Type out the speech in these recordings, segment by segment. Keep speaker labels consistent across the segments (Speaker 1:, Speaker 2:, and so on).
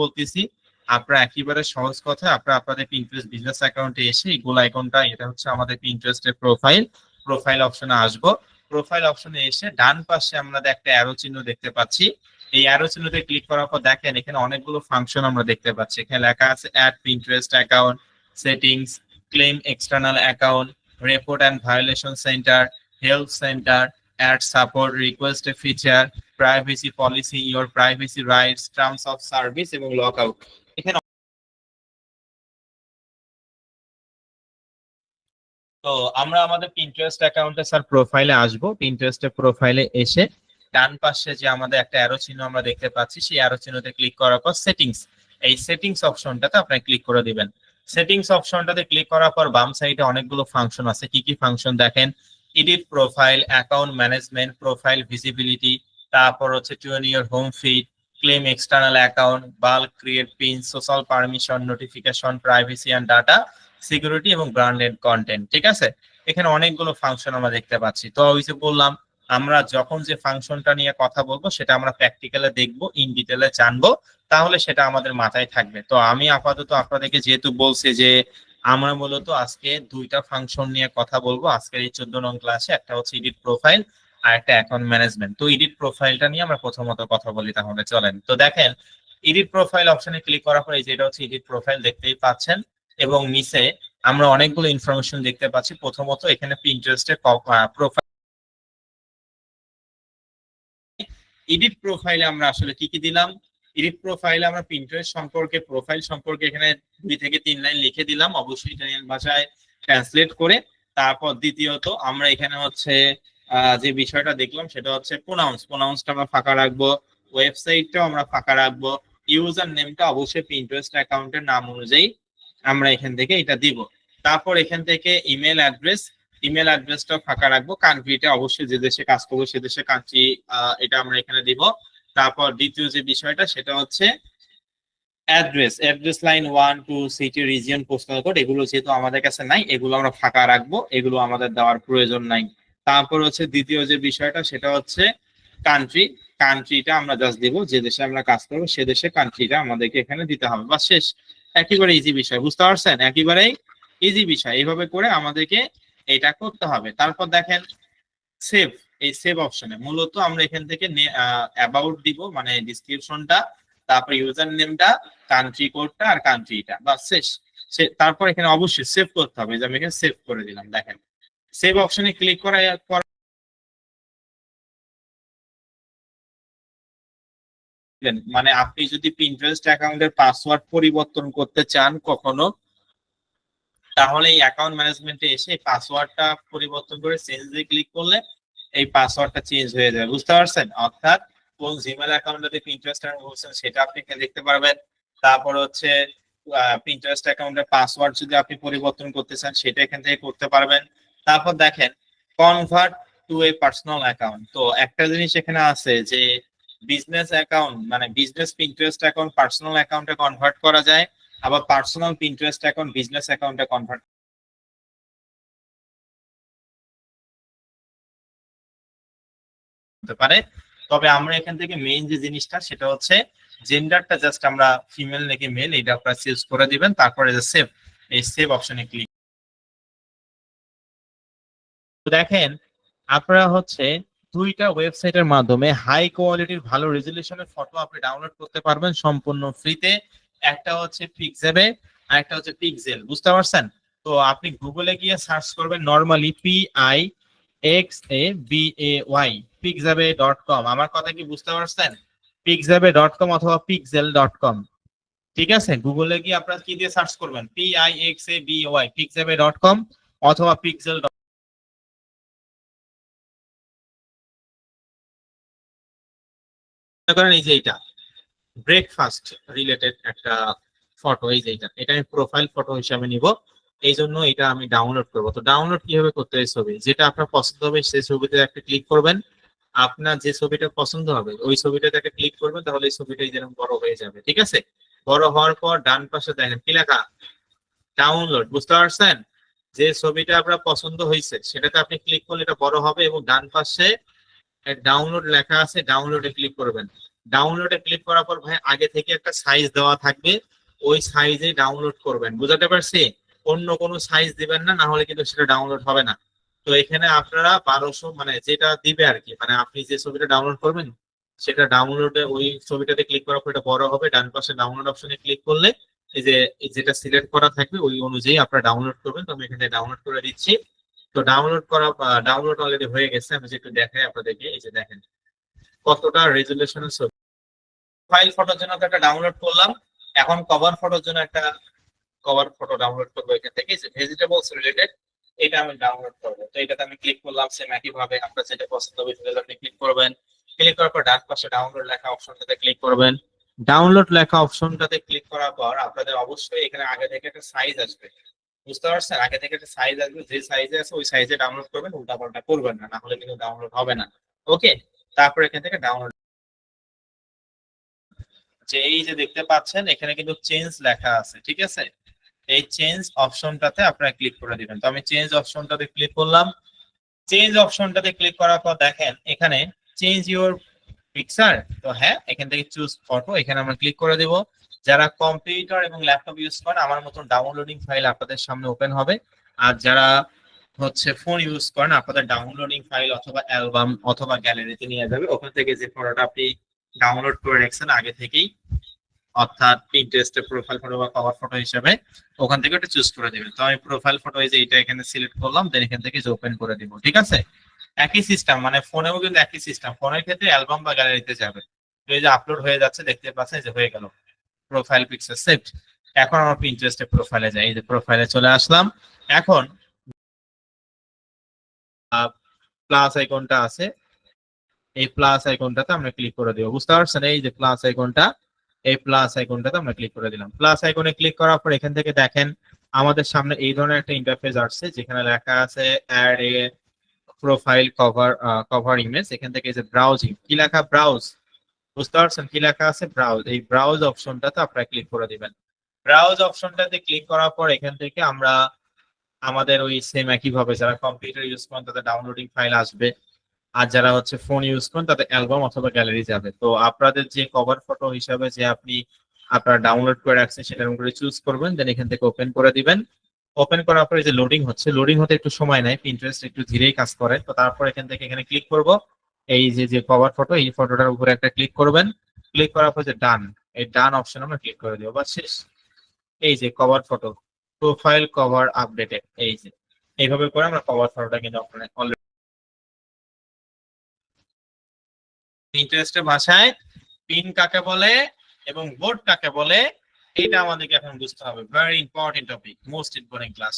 Speaker 1: বলতেছি, আপনারা একেবারে সহজ কথা আপনারা আপনাদের পিন্টারেস্ট বিজনেস অ্যাকাউন্টে এসে এই গোল আইকনটা, এটা হচ্ছে আমাদের পিন্টারেস্টের প্রোফাইল অপশনে আসবো। প্রোফাইল অপশনে এসে ডান পাশে আমরা একটা অ্যারো চিহ্ন দেখতে পাচ্ছি। এই অ্যারো চিহ্নতে ক্লিক করার পর দেখেন এখানে অনেকগুলো ফাংশন আমরা দেখতে পাচ্ছি। এখানে লেখা আছে add Pinterest account, settings, claim external account, report and violation centre, help centre, add support, request a feature, privacy policy, your privacy rights, terms of service এবং লক আউট। এখানে তো আমরা আমাদের পিন্টারেস্ট অ্যাকাউন্টে স্যার প্রোফাইলে আসবো। পিন্টারেস্টের প্রোফাইলে এসে ডান পাশে যে আমাদের একটা অ্যারো চিহ্ন আমরা দেখতে পাচ্ছি, সেই অ্যারো চিহ্নতে ক্লিক করার পর সেটিংস, এই সেটিংস অপশনটাতে আপনারা ক্লিক করে দিবেন। সেটিংস অপশনটাতে ক্লিক করার পর বাম সাইডে অনেকগুলো ফাংশন আছে। কি কি ফাংশন দেখেন? Edit profile, account management, profile visibility, তারপর হচ্ছে tune your home feed, claim external account, bulk create pin, social permission, notification, privacy and data security এবং ব্র্যান্ডেড কন্টেন্ট। ঠিক আছে, এখানে অনেকগুলো ফাংশন আমরা দেখতে পাচ্ছি। তো ওই যে বললাম, আমরা যখন যে ফাংশনটা নিয়ে কথা বলবো সেটা আমরা প্র্যাকটিক্যালে দেখবো, ইন ডিটেলে জানবো, তাহলে সেটা আমাদের মাথায় থাকবে। তো আমি আপাতত আপনাদেরকে যেহেতু বলছি যে আমরা মূলত আজকে দুইটা ফাংশন নিয়ে কথা বলবো আজকের এই 14 নং ক্লাসে, একটা হচ্ছে এডিট প্রোফাইল আর একটা অ্যাকাউন্ট ম্যানেজমেন্ট। তো এডিট প্রোফাইলটা নিয়ে আমরা প্রথমত কথা বলি, তাহলে চলেন। তো দেখেন এডিট প্রোফাইল অপশনে ক্লিক করার পরে যেটা হচ্ছে এডিট প্রোফাইল দেখতেই পাচ্ছেন, এবং নিচে আমরা অনেকগুলো ইনফরমেশন দেখতে পাচ্ছি। প্রথমত এখানে পিন্টারেস্টের প্রোফাইল, এডিট প্রোফাইলে আমরা আসলে কি কি দিলাম। এডিট প্রোফাইলে আমরা পিন্টারেস্ট সম্পর্কে, প্রোফাইল সম্পর্কে এখানে 2 থেকে 3 লাইন লিখে দিলাম, অবশ্যই ইটালিয়ান ভাষায় ট্রান্সলেট করে। তারপর দ্বিতীয়ত আমরা এখানে হচ্ছে যে বিষয়টা দেখলাম সেটা হচ্ছে প্রোনাউন্সটা আমরা ফাঁকা রাখবো, ওয়েবসাইটটাও আমরা ফাঁকা রাখবো, ইউজার নেমটা অবশ্যই পিন্টারেস্ট অ্যাকাউন্টের নাম অনুযায়ী আমরা এখান থেকে এটা দিব। তারপর এখান থেকে ইমেল অ্যাড্রেসটা ফাঁকা রাখবো, কান্ট্রিটা অবশ্যই যে দেশে কাজ করবো সে দেশে কান্ট্রি, এটা আমরা এখানে দিব। তারপর দ্বিতীয় যে বিষয়টা সেটা হচ্ছে address line 1 2 city region postal code, এগুলো যেহেতু আমাদের কাছে নাই এগুলো আমরা ফাঁকা রাখবো, এগুলো আমাদের দেওয়ার প্রয়োজন নাই। তারপর হচ্ছে দ্বিতীয় যে বিষয়টা সেটা হচ্ছে কান্ট্রিটা আমরা জাস্ট দিব, যে দেশে আমরা কাজ করবো সে দেশে কান্ট্রিটা আমাদেরকে এখানে দিতে হবে, বা শেষ। একেবারে ইজি বিষয়, বুঝতে পারছেন? একেবারেই ইজি বিষয়, এইভাবে করে আমাদেরকে এটা করতে হবে। তারপর দেখেন সেভ, এই সেভ অপশনে মূলত আমরা এখান থেকে অ্যাবাউট দিব, মানে ডিসক্রিপশনটা, তারপর ইউজার নেমটা, কান্ট্রি কোডটা আর কান্ট্রিটা, বা শেষ। তারপর এখানে অবশ্যই সেভ করতে হবে, যে আমি এখানে সেভ করে দিলাম। দেখেন সেভ অপশনে ক্লিক করার পর মানে আপনি যদি পিন্টারেস্ট অ্যাকাউন্টের পাসওয়ার্ড পরিবর্তন করতে চান কখনো, তাহলে এই অ্যাকাউন্ট ম্যানেজমেন্টে এসে পাসওয়ার্ডটা পরিবর্তন করে চেঞ্জে ক্লিক করলে এই পাসওয়ার্ডটা চেঞ্জ হয়ে যাবে, বুঝতে পারছেন? অর্থাৎ কোন জিমেল অ্যাকাউন্টে পিন্টারেস্ট বলছেন সেটা আপনি এখানে দেখতে পারবেন। তারপর হচ্ছে পিন্টারেস্ট অ্যাকাউন্টের পাসওয়ার্ড যদি আপনি পরিবর্তন করতে চান সেটা এখান থেকে করতে পারবেন। তারপর দেখেন convert to A personal account. তো একটা জিনিস এখানে আছে যে বিজনেস অ্যাকাউন্ট, মানে বিজনেস পিন্টারেস্ট অ্যাকাউন্ট পার্সোনাল অ্যাকাউন্টে কনভার্ট করা যায়, আবার পার্সোনাল পিন্টারেস্ট অ্যাকাউন্ট বিজনেস অ্যাকাউন্টে কনভার্ট হতে পারে। তবে আমরা এখান থেকে মেইন যে জিনিসটা সেটা হচ্ছে জেন্ডারটা জাস্ট আমরা ফিমেল নাকি মেল এটা আপনারা চুজ করে দিবেন। তারপরে যে সেভ, এই সেভ অপশনে ক্লিক। দেখেন আপনারা হচ্ছে দুইটা ওয়েবসাইটের মাধ্যমে হাই কোয়ালিটির ভালো রেজলিউশনের ফটো আপনি ডাউনলোড করতে পারবেন সম্পূর্ণ ফ্রিতে। একটা হচ্ছে পিক্সেবে আর একটা হচ্ছে পিক্সেল, বুঝতে পারছেন? তো আপনি গুগলে গিয়ে সার্চ করবেন নরমালি PIXABAY pixabay.com। আমার কথা কি বুঝতে পারছেন? pixabay.com অথবা pixel.com। ঠিক আছে, গুগলে গিয়ে আপনারা কি দিয়ে সার্চ করবেন? PIXABAY pixabay.com অথবা পিক্সেল। করেন এই যে এটা ব্রেকফাস্ট রিলেটেড একটা ফটো, এই যে এটা আমি প্রোফাইল ফটো হিসাবে নিব, এই জন্য এটা আমি ডাউনলোড করব। তো ডাউনলোড কিভাবে করতে হয়? ছবি যেটা আপনার পছন্দ হবে সেই ছবিতে একটা ক্লিক করবেন, আপনার যে ছবিটা পছন্দ হবে ওই ছবিটাতে একটা ক্লিক করবেন, তাহলে এই ছবিটাই যেরকম বড় হয়ে যাবে। ঠিক আছে, বড় হওয়ার পর ডান পাশে দেখেন কি লেখা, ডাউনলোড, বুঝতে পারছেন? যে ছবিটা আপনার পছন্দ হয়েছে সেটাতে আপনি ক্লিক করলে এটা বড় হবে, এবং ডান পাশে ডাউনলোড লেখা আছে, ডাউনলোডে ক্লিক করবেন। ডাউনলোডে ক্লিক করার পর ভাই আগে থেকে একটা সাইজ দেওয়া থাকবে, ওই সাইজে ডাউনলোড করবেন। বুঝাতে পারছি? অন্য কোনো সাইজ দিবেন না, না হলে কিন্তু সেটা ডাউনলোড হবে না। তো এখানে আপনারা 1200 মানে যেটা দিবে আর কি, মানে আপনি যে ছবিটা ডাউনলোড করবেন সেটা ডাউনলোডে ওই ছবিটাতে ক্লিক করার পর এটা বড় হবে, ডান পাশে ডাউনলোড অপশনে ক্লিক করলে এই যে যেটা সিলেক্ট করা থাকবে ওই অনুযায়ী আপনারা ডাউনলোড করবেন। তো আমি এখানে ডাউনলোড করে দিচ্ছি। তো ডাউনলোড করা ডাউনলোড অলরেডি হয়ে গেছে। আমি যেটা দেখাই আপনাদেরকে, এই যে দেখেন কতটা রেজুলেশনের ছবি। ফাইল ফটোর জন্য তো একটা ডাউনলোড করলাম, এখন কভার ফটোর জন্য একটা কভার ফটো ডাউনলোড করবো এখান থেকে। ভেজিটেবলস রিলেটেড এটা আমি ডাউনলোড করবো। তো এটাতে আমি ক্লিক করলাম, সেম একই ভাবে আপনার যেটা পছন্দ হবে সেটা আপনি ক্লিক করবেন। ক্লিক করার পর ডান পাশে ডাউনলোড লেখা অপশনটাতে ক্লিক করবেন। ডাউনলোড লেখা অপশনটাতে ক্লিক করার পর আপনাদের অবশ্যই এখানে আগে থেকে একটা সাইজ আসবে। বুঝতে পারছেন? আগে থেকে একটা সাইজ আসবে, যে সাইজে আছে ওই সাইজে ডাউনলোড করবেন, উল্টাপাল্টা করবেন না, না হলে কিন্তু ডাউনলোড হবে না। ওকে, তারপর এখান থেকে ডাউনলোড, যে এই যে দেখতে পাচ্ছেন এখানে কিন্তু চেঞ্জ লেখা আছে, ঠিক আছে? এই চেঞ্জ অপশনটাতে আপনারা ক্লিক করে দিবেন। তো আমি চেঞ্জ অপশনটাতে ক্লিক করলাম। চেঞ্জ অপশনটাতে ক্লিক করার পর দেখেন এখানে চেঞ্জ ইউর পিকচার। তো হ্যাঁ, এখান থেকে চুজ ফটো, এখানে আমরা ক্লিক করে দেব। যারা কম্পিউটার এবং ল্যাপটপ ইউজ করেন আমার মতন ডাউনলোডিং ফাইল আপনাদের সামনে ওপেন হবে। আর যারা হচ্ছে ফোন ইউজ করেন আপনাদের ডাউনলোডিং ফাইল অথবা অ্যালবাম অথবা গ্যালারিতে নিয়ে যাবে। ওখান থেকে যে ফটোটা আপনি ডাউনলোড করে রাখছেন আগে থেকেই, অর্থাৎ পিন্টারেস্টের প্রোফাইল ফটো বা কভার ফটো হিসেবে, ওখান থেকে একটা চুজ করে দিবেন। তো আমি প্রোফাইল ফটো এই যে এটা এখানে সিলেক্ট করলাম, দেন এখান থেকে যে ওপেন করে দিব। ঠিক আছে? একই সিস্টেম, মানে ফোনেও কিন্তু একই সিস্টেম। ফোনের ক্ষেত্রে অ্যালবাম বা গ্যালারিতে যাবে। তো এই যে আপলোড হয়ে যাচ্ছে, দেখতে পাচ্ছেন যে হয়ে গেল প্রোফাইল পিকচার সেভড। এখন আমার পিন্টারেস্টের প্রোফাইলে যাই, এই যে প্রোফাইলে চলে আসলাম। এখন প্লাস আইকনটা আছে, এই প্লাস আইকনটাতে আমরা ক্লিক করে দিব। বুঝতে পারছেন? এই যে প্লাস আইকনটা, এই প্লাস আইকনটাতে আমরা ক্লিক করে দিলাম। প্লাস আইকনে ক্লিক করার পর এখান থেকে দেখেন আমাদের সামনে এই ধরনের একটা ইন্টারফেস আসছে, যেখানে লেখা আছে add a profile cover image. এখান থেকে এই যে ব্রাউজিং, কি লেখা? ব্রাউজ। বুঝতে পারছেন কি লেখা আছে? ব্রাউজ। এই ব্রাউজ অপশনটাতে আপনারা ক্লিক করে দিবেন। ব্রাউজ অপশনটাতে ক্লিক করার পর এখান থেকে আমরা আমাদের ওই সেম একই ভাবে যারা কম্পিউটার ইউজ করেন তাদের ডাউনলোডিং ফাইল আসবে, আর যারা হচ্ছে ফোন ইউজ করেন তাদের অ্যালবাম অথবা গ্যালারি যাবে। তো আপনাদের যে কভার ফটো হিসাবে যে আপনি আপনারা ডাউনলোড করে রাখছেন সেটার উপরে চুজ করবেন, দেন এখান থেকে ওপেন করে দিবেন। ওপেন করার পরে যে লোডিং হচ্ছে, লোডিং হতে একটু সময় নেয়, পিন্টারেস্ট একটু ধীরেই কাজ করে। তো তারপর এখান থেকে এখানে ক্লিক করব, এই যে যে কভার ফটো, এই ফটোটার উপরে একটা ক্লিক করবেন। ক্লিক করার পর যে ডান, এই ডান অপশন আমরা ক্লিক করে দিব, বাস শেষ। এই যে cover photo, profile cover updated, এই যে এইভাবে করে আমরা কভার ফটোটা কিন্তু অলরেডি পিন্টারেস্টের ভাষায় পিন কাকে বলে এবং বোর্ড কাকে বলে এটা আমাদেরকে এখন বুঝতে হবে। Very important topic, most important class.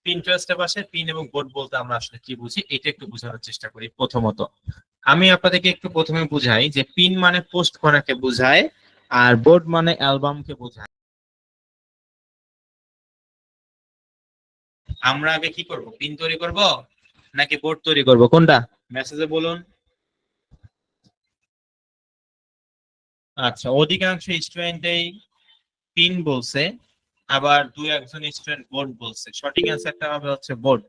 Speaker 1: পিন্টারেস্টের ভাষায় পিন এবং বোর্ড বলতে আমরা আসলে কি বুঝি এটা একটু বোঝানোর চেষ্টা করি। প্রথমত আমি আপনাদেরকে একটু প্রথমে বুঝাই যে পিন মানে পোস্ট করাকে বোঝায়, আর বোর্ড মানে অ্যালবামকে বোঝায়। আমরা আগে কি করব? পিন তৈরি করব নাকি বোর্ড তৈরি করব? কোনটা? মেসেজে বলুন। আচ্ছা, অধিকাংশ স্টুডেন্টই পিন বলছে, আবার দুই একজন স্টুডেন্ট বোর্ড বলছে। সঠিক অ্যান্সারটা হবে হচ্ছে বোর্ড।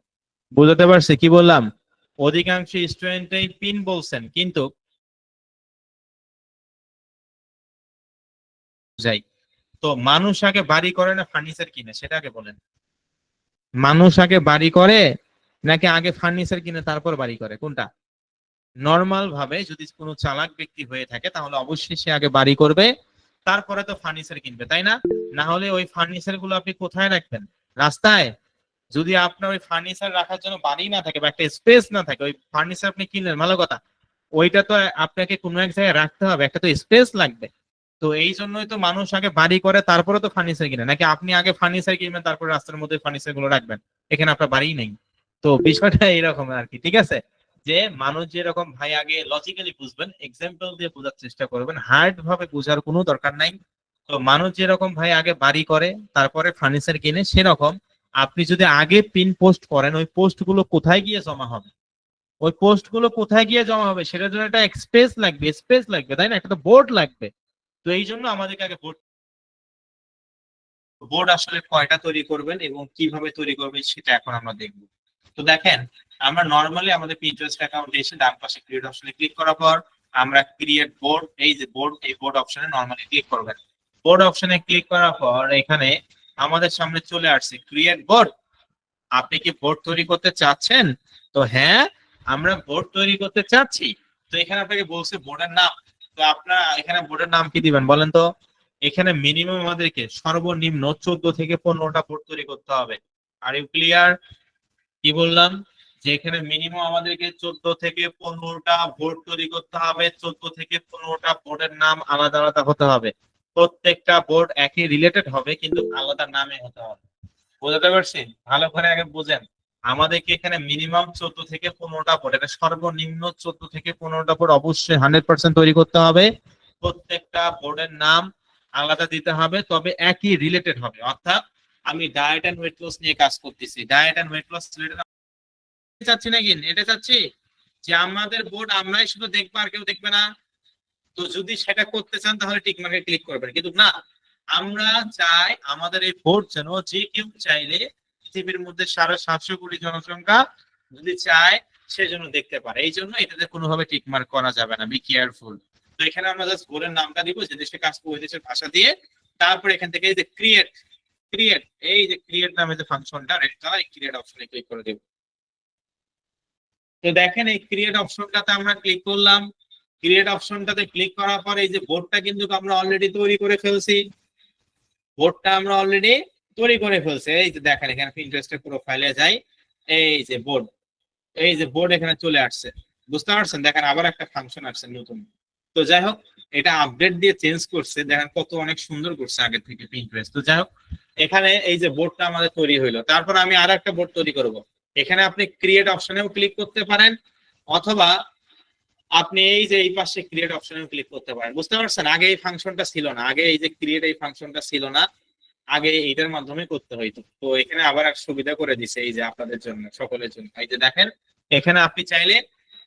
Speaker 1: বুঝতে পারছি কি বললাম? অধিকাংশ স্টুডেন্টই পিন বলছেন, কিন্তু যাই, তো মানুষ আগে বাড়ি করে না ফার্নিচার কিনে, সেটা আগে বলেন। মানুষ আগে বাড়ি করে নাকি আগে ফার্নিচার কিনে তারপর বাড়ি করে? কোনটা? নর্মাল ভাবে যদি কোনো চালাক ব্যক্তি হয়ে থাকে তাহলে অবশ্যই সে আগে বাড়ি করবে, তারপরে তো ফার্নিচার কিনবে, তাই না? না হলে ওই ফার্নিচার গুলো আপনি কোথায় রাখবেন? রাস্তায়? যদি আপনার ওই ফার্নিচার রাখার জন্য বাড়ি না থাকে বা একটা স্পেস না থাকে, ওই ফার্নিচার আপনি কিনলেন ভালো কথা, ওইটা তো আপনাকে কোনো এক জায়গায় রাখতে হবে, একটা তো স্পেস লাগবে। তো এই জন্যই তো মানুষ আগে বাড়ি করে তারপরে তো ফার্নিচার কিনে, নাকি আপনি আগে ফার্নিচার কিনবেন তারপরে রাস্তার মধ্যে ফার্নিচার গুলো রাখবেন? এখানে আপনার বাড়ি নেই। তো বিষয়টা এরকম আর কি, ঠিক আছে? যে মানুষ যেরকম ভাই আগে লজিক্যালি বুঝবেন, এক্সাম্পল দিয়ে বোঝার চেষ্টা করবেন, হার্ড ভাবে বোঝার কোনো দরকার নাই। তো মানুষ যেরকম ভাই আগে বাড়ি করে তারপরে ফার্নিচার কিনে, সেরকম আপনি যদি আগে পিন পোস্ট করেন, ওই পোস্ট গুলো কোথায় গিয়ে জমা হবে? ওই পোস্ট গুলো কোথায় গিয়ে জমা হবে সেটার জন্য একটা স্পেস লাগবে, তাই না? একটা তো বোর্ড লাগবে। তো এই জন্য আমাদেরকে আগে বোর্ড, বোর্ড আসলে কয়টা তৈরি করবেন এবং কিভাবে তৈরি করবেন সেটা এখন আমরা দেখবো। তো দেখেন, আমরা নর্মালি আমাদের পিন্টারেস্ট অ্যাকাউন্টে এসে ডান পাশে ক্রিয়েট অপশনে ক্লিক করার পর আমরা ক্রিয়েট বোর্ড, এই যে বোর্ড, এই বোর্ড অপশনে নরমালি ক্লিক করবেন। বোর্ড অপশনে ক্লিক করার পর এখানে আমাদের সামনে চলে আসছে ক্রিয়েট বোর্ড। আপনি কি বোর্ড তৈরি করতে চাচ্ছেন? তো হ্যাঁ, আমরা বোর্ড তৈরি করতে চাচ্ছি। তো এখানে আপনাকে বলছে বোর্ডের নাম। তো আপনারা এখানে বোর্ডের নাম কি দিবেন বলেন তো? এখানে মিনিমাম আমাদেরকে সর্বনিম্ন 14 থেকে 15টা বোর্ড তৈরি করতে হবে। Are you clear? কি বললাম? যে এখানে মিনিমাম আমাদেরকে 14 থেকে 15টা বোর্ড তৈরি করতে হবে। 14 থেকে 15টা বোর্ডের নাম আলাদা আলাদা হতে হবে। প্রত্যেকটা বোর্ড একই রিলেটেড হবে, কিন্তু আলাদা নামে হতে হবে। বুঝতে পারছি? ভালো করে আগে বুঝেন। আমাদেরকে এখানে মিনিমাম 14 থেকে 15টা বোর্ড, এটা সর্বনিম্ন 14 থেকে 15টা বোর্ড অবশ্যই 100% তৈরি করতে হবে। প্রত্যেকটা বোর্ডের নাম আলাদা দিতে হবে, তবে একই রিলেটেড হবে। অর্থাৎ আমি ডায়েট এন্ড ওয়েট লস নিয়ে কাজ করতেছি, ডায়েট এন্ড ওয়েট লস চাচ্ছি নাকি এটা চাচ্ছি যে আমাদের বোর্ড আমরাই শুধু দেখবো আর কেউ দেখবে না। তো যদি সেটা করতে চান তাহলে টিক মার্কে ক্লিক করবেন, কিন্তু না, আমরা চাই আমাদের এই বোর্ড যেন যে কেউ চাইলে পৃথিবীর মধ্যে 750 কোটি জনসংখ্যা যদি চায় সেজন্য দেখতে পারে। এই জন্য এটাতে কোনোভাবে টিক মার্ক করা যাবে না, বি কেয়ারফুল। তো এখানে আমরা জাস্ট বোর্ডের নামটা দিব, যে দেশে কাজ করবো ওই দেশের ভাষা দিয়ে। তারপর এখান থেকে এই যে ক্রিয়েট, ক্রিয়েট, এই যে ক্রিয়েট নামে যে ফাংশনটা রেড কালার, ক্রিয়েট অপশনে ক্লিক করে দেব। তো দেখেন এই ক্রিয়েট অপশনটাতে আমরা ক্লিক করলাম। ক্রিয়েট অপশনটাতে ক্লিক করার পর এই যে বোর্ডটা কিন্তু আমরা অলরেডি তৈরি করে ফেলছি। বোর্ডটা আমরা অলরেডি তৈরি করে ফেলছি। এই যে দেখেন এখানে পিন্টারেস্টের প্রোফাইলে যাই, এই যে বোর্ড, এই যে বোর্ড এখানে চলে আসছে। বুঝতে পারছেন? দেখেন আবার একটা ফাংশন আসছে নতুন। তো যাই হোক, এটা আপডেট দিয়ে চেঞ্জ করছে, দেখেন কত অনেক সুন্দর করছে আগে থেকে পিন্টারেস্ট। তো যাই হোক, এখানে এই যে বোর্ডটা আমাদের তৈরি হইলো। তারপর আমি আর একটা বোর্ড তৈরি করব। এখানে আপনি ক্রিয়েট অপশনেও ক্লিক করতে পারেন, অথবা আপনি এই যে এই পাশে ক্রিয়েট অপশনে ক্লিক করতে পারেন। বুঝতে পারছেন? আগে এই ফাংশনটা ছিল না, আগে এই যে ক্রিয়েট এই ফাংশনটা ছিল না, আগে এইটার মাধ্যমে করতে হইতো। তো এখানে আবার এক সুবিধা করে দিছে এই যে আপনাদের জন্য, সকলের জন্য। এই যে দেখেন এখানে আপনি চাইলে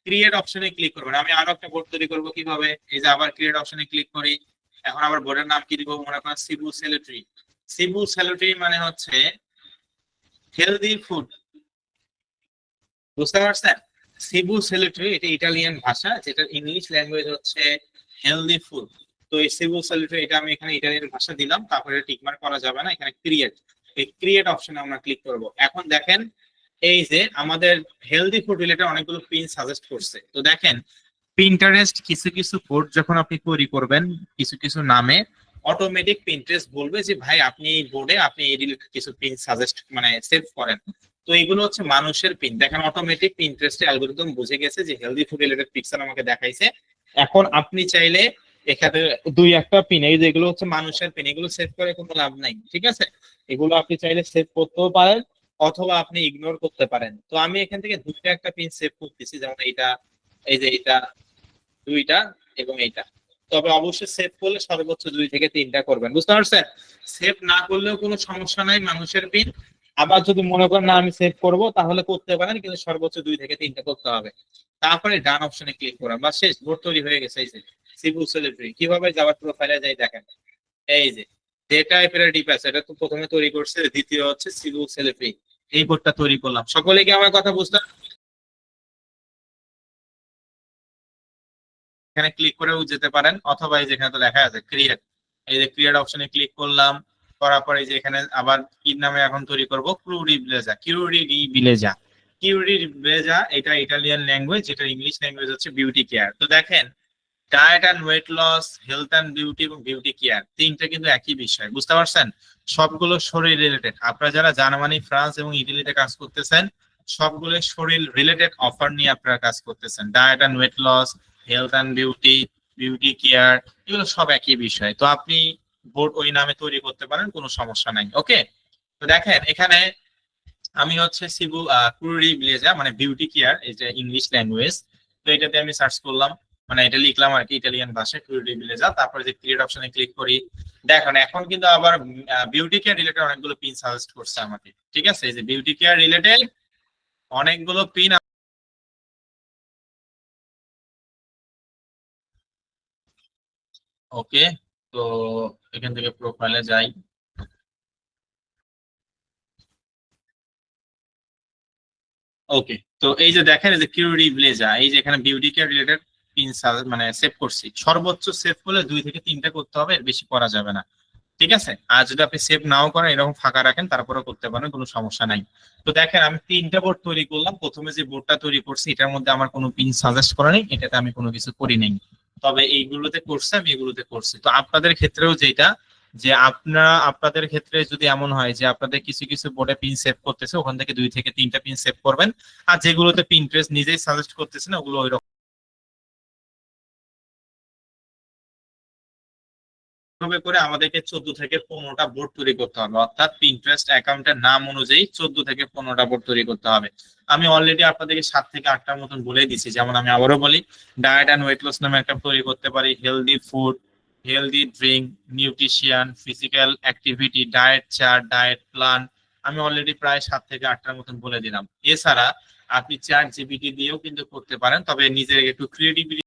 Speaker 1: ক্রিয়েট অপশনে ক্লিক করবেন। আমি আরো একটা বোর্ড তৈরি করবো কিভাবে, এই যে আবার ক্রিয়েট অপশনে ক্লিক করি। এখন আবার বোর্ডের নাম কি দিব? মনে করেন সিবু সেলিট্রি। সিবু সেলিট্রি মানে হচ্ছে হেলদি ফুড। বুঝতে পারছেন? সিবু সেলিট্রি এটা ইটালিয়ান ভাষা, যেটা ইংলিশ ল্যাঙ্গুয়েজ হচ্ছে হেলদি ফুড। তো এই সিবু সেলিট্রি এটা আমি এখানে ইটালিয়ান ভাষা দিলাম, তারপরে টিকমার্ক করা যাবে না, এখানে ক্রিয়েট, এই ক্রিয়েট অপশনে আমরা ক্লিক করব। এখন দেখেন এই যে আমাদের হেলদি ফুড রিলেটেড অনেকগুলো পিন সাজেস্ট করছে। তো দেখেন পিন্টারেস্ট কিছু কিছু কোড যখন আপনি তৈরি করবেন কিছু কিছু নামে, অটোমেটিক পিন্টারেস্ট বলবে যে ভাই আপনি এই বোর্ডে আপনি এই রিলেটেড কিছু পিন সাজেস্ট মানে সেভ করেন। তো এগুলো হচ্ছে মানুষের পিন। দেখেন অটোমেটিক পিন্টারেস্টের অ্যালগরিদম বুঝে গেছে যে হেলদি ফুড রিলেটেড পিকচার আমাকে দেখাইছে। এখন আপনি চাইলে এখানে দুই একটা পিন, এই যেগুলো হচ্ছে মানুষের পিন, এগুলো সেভ করে কোনো লাভ নাই, ঠিক আছে? এগুলো আপনি চাইলে সেভ করতেও পারেন, অথবা আপনি ইগনোর করতে পারেন। তো আমি এখান থেকে দুইটা একটা পিন সেভ করতেছি, যেমন এইটা, এই যে এটা, দুইটা এবং এইটা। তবে অবশ্যই সেভ করলে সর্বোচ্চ 2 থেকে 3টা করবেন। বুঝতে পারছেন? সেভ না করলেও কোনো সমস্যা নাই, মানুষের পিন। আবার যদি মনে করেন না আমি সেভ করব, তাহলে করতে পারেন, কিন্তু সর্বোচ্চ 2 থেকে 3টা করতে হবে। তারপরে ডান অপশনে ক্লিক করেন, বা শেষ, বোর্ড তৈরি হয়ে গেছে। এই যে সিবু সেলিব্রিটি, কিভাবে যাওয়ার প্রোফাইলে যাই দেখেন, এই যে ডেটা অপারেটিভ আছে, এটা তো প্রথমে তৈরি করছে, দ্বিতীয় হচ্ছে সিবু সেলিব্রিটি, এই বোর্ডটা তৈরি করলাম। সকলে কি আমার কথা বুঝতে? এখানে ক্লিক করেও যেতে পারেন, অথবা এই যেখানে তো লেখা আছে ক্রিয়েট, এই যে ক্রিয়েট অপশনে ক্লিক করলাম। করার পরে যে এখানে আবার কি নামে এখন তৈরি করব, কিউরি ব্লেজা, কিউরি ডি ব্লেজা। কিউরি ব্লেজা এটা ইটালিয়ান ল্যাঙ্গুয়েজ, যেটা ইংলিশ ল্যাঙ্গুয়েজ হচ্ছে বিউটি কেয়ার। তো দেখেন diet and weight loss, health and beauty এবং বিউটি কেয়ার, তিনটা কিন্তু একই বিষয়। বুঝতে পারছেন? সবগুলো শরীর রিলেটেড। আপনারা যারা জার্মানি, ফ্রান্স এবং ইটালিতে কাজ করতেছেন, সবগুলো শরীর রিলেটেড অফার নিয়ে আপনারা কাজ করতেছেন। Diet and weight loss, health and beauty, beauty care, এগুলো সব একই বিষয়। তো আপনি বোর্ড ওই নামে তৈরি করতে পারেন, কোনো সমস্যা নাই। ওকে, তো দেখেন এখানে আমি হচ্ছে সিবু কুরি ব্লেজা মানে বিউটি কেয়ার, এই যে ইংলিশ ল্যাঙ্গুয়েজ। তো এটাতে আমি সার্চ করলাম, মানে এটা লিখলাম আর কি ইটালিয়ান ভাষায়, কুরি ব্লেজা। তারপরে যে ক্রিয়েট অপশনে ক্লিক করি, দেখেন এখন কিন্তু আবার বিউটি কেয়ার রিলেটেড অনেকগুলো পিন সাজেস্ট করছে আমাকে। ঠিক আছে, এই যে বিউটি কেয়ার রিলেটেড অনেকগুলো পিন। ওকে, তো এখান থেকে প্রোফাইলে যাই। ওকে, তো এই যে দেখেন এই যে কিউরি ব্লেজা, এই যে এখানে বিউটি কেয়ার রিলেটেড পিন মানে সেভ করছি, সর্বোচ্চ সেভ করলে 2 থেকে 3টা করতে হবে, এর বেশি করা যাবে না। ঠিক আছে, আর যদি আপনি সেভ নাও করেন, এরকম ফাঁকা রাখেন, তারপরে করতে পারেন, কোনো সমস্যা নাই। তো দেখেন আমি 3টা বোর্ড তৈরি করলাম। প্রথমে যে বোর্ডটা তৈরি করছি এটার মধ্যে আমার কোনো পিন সাজেস্ট করা নেই, এটাতে আমি কোনো কিছু করি নাই, তবে এইগুলোতে করছি, আমি এগুলোতে করছি। তো আপনাদের ক্ষেত্রেও যেটা, যে আপনাদের ক্ষেত্রে যদি এমন হয় যে আপনাদের কিছু কিছু বোর্ডে পিন সেভ করতেছে, ওখান থেকে 2 থেকে 3টা পিন সেভ করবেন। আর যেগুলোতে পিন্টারেস্ট নিজেই সাজেস্ট করতেছে না, ওগুলো ওই ভাবে করে আমাদেরকে 14 থেকে 15টা বোর্ড তৈরি করতে হবে, অর্থাৎ পিন্টারেস্ট অ্যাকাউন্টের নাম অনুযায়ী 14 থেকে 15টা বোর্ড তৈরি করতে হবে। আমি অলরেডি আপনাদেরকে 7 থেকে 8টার মতন বলে দিছি। যেমন আমি আবারও বলি, ডায়েট অ্যান্ড ওয়েট লস নামে একটা তৈরি করতে পারি, healthy food, healthy drink, nutrition, physical activity, diet chart, diet plan. আমি অলরেডি প্রায় 7 থেকে 8টার মতন বলে দিলাম। এছাড়া আপনি চ্যাট জিপিটি দিয়েও কিন্তু করতে পারেন, তবে নিজের একটু ক্রিয়েটিভিটি